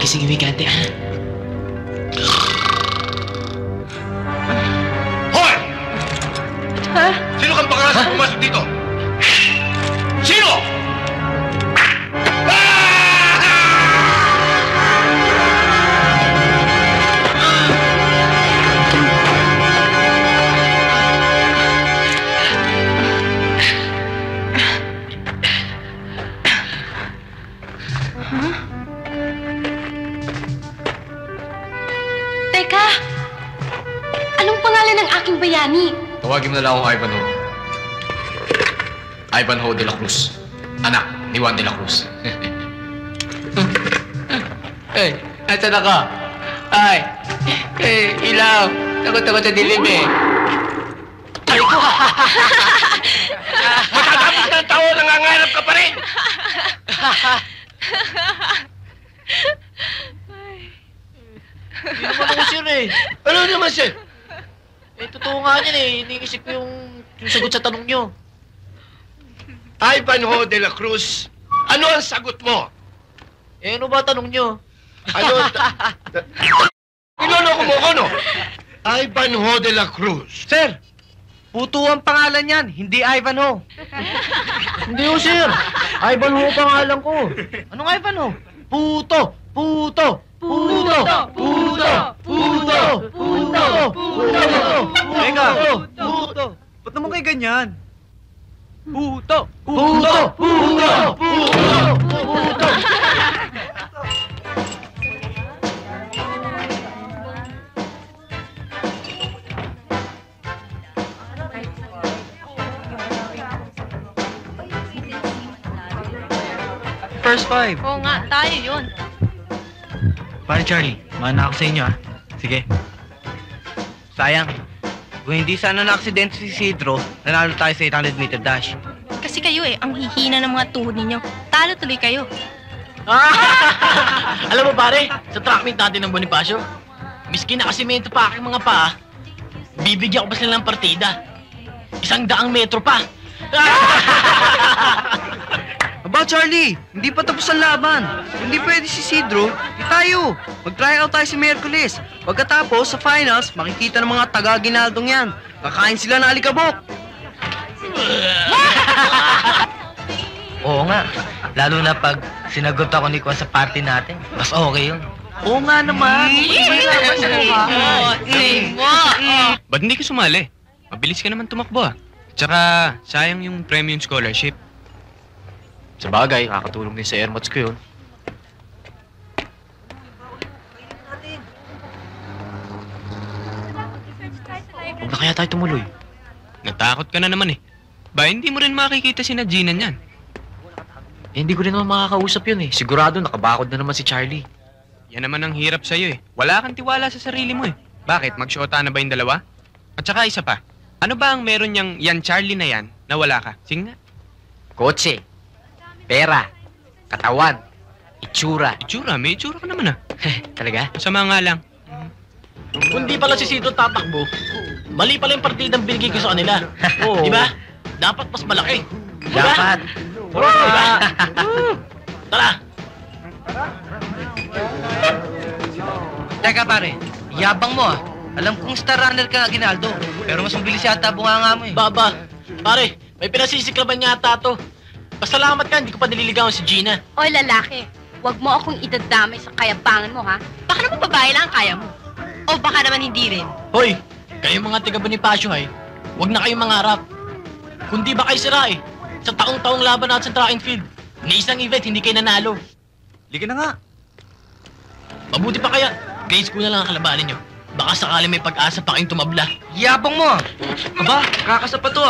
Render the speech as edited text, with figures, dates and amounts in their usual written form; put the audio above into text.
Sige, Wikante, ha? Hoy! Ha? Sino kang pangalas pumasok dito? Sino? Teka! Anong pangalan ng aking bayani? Tawagin mo na lang akong Ivanhoe. Ivanhoe de la Cruz. Anak ni Juan de la Cruz. Eh, nasa na ka? Ay, ilaw. Takot ako sa dilim eh. Ay ko! Matatapos na ang taon, nangangarap ka pa rin! Hindi naman ako sir eh. Ano naman, sir? Eh, totoo nga yan eh. Iniisip ko yung sagot sa tanong nyo. Ivanhoe de la Cruz, ano ang sagot mo? Eh, ano ba tanong nyo? Ano? Niloloko mo ko, no? Ivanhoe de la Cruz. Sir, Puto ang pangalan yan, hindi Ivanhoe. Hindi ko sir. Ivanhoe pangalan ko. Anong Ivanhoe? Puto! Puto! Puto! Puto! Puto! Puto! Puto! Teka! Puto! Ba't naman kayo ganyan? Puto! Puto! Puto! Puto! Puto! First five. Oo nga, tayo yun. Pare Charlie, mana ako sa inyo Sige. Sayang. Kung hindi sana na-aksidente si Isidro, nanalo tayo sa 800-meter dash. Kasi kayo ang hihina ng mga tuhod ninyo. Talo tuloy kayo. Alam mo pare, sa track meet natin ng Bonifacio, miski nakasimento pa aking mga paa, bibigyan ko pa sila ng partida. 100 metro pa. Aba Charlie, hindi pa tapos ang laban. Hindi pwede si Isidro, di tayo. Mag-try out tayo si Miyerkules. Pagkatapos, sa finals, makikita ng mga taga-Ginaldong yan. Kakain sila ng alikabok. Oo nga. Lalo na pag sinagot ako ni Kwan sa party natin. Mas okay yun. Oo nga naman. Ba't hindi ka sumali? Mabilis ka naman tumakbo Tsaka, sayang yung premium scholarship. Sa bagay, kakatulong din sa airmods ko yun. Huwag na kaya tayo tumuloy. Natakot ka na naman Ba, hindi mo rin makikita si Gina niyan. Eh, hindi ko rin naman makakausap yun Sigurado nakabakod na naman si Charlie. Yan naman ang hirap sa'yo Wala kang tiwala sa sarili mo Bakit? Magsyota na ba yung dalawa? At saka isa pa, ano ba ang meron niyang yan Charlie na yan na wala ka? Sige nga. Kotse, pera, katawan, itsura. Itsura? May itsura ka naman Talaga? Masama nga lang. Kung di pala si Sito tatakbo, mali pala yung partidang binigay ko sa kanila. Oo. Di ba? Dapat mas malaki. Di ba? Dapat. Di ba? Tara! Teka pare, yabang mo Alam kong star runner ka, Ginaldo. Pero mas mabilis yata bunganga mo Baba, pare, may pinasisiklaban yata to. Pasalamat ka, hindi ko pa nililigawan si Gina. Oy, lalaki, wag mo akong idadamay sa kayabangan mo, ha? Baka naman babae lang ang kaya mo. O baka naman hindi rin. Hoy, kayong mga taga Bonifacio huwag na kayong mangarap. Kundi ba kayo sira Sa taong-taong laban natin sa track and field, ni isang event hindi kayo nanalo. Liga na nga. Mabuti pa kaya, grade school na lang ang kalabanin nyo. Baka sakali may pag-asa pa kayong tumabla. Yabang mo Aba, kakasa pa to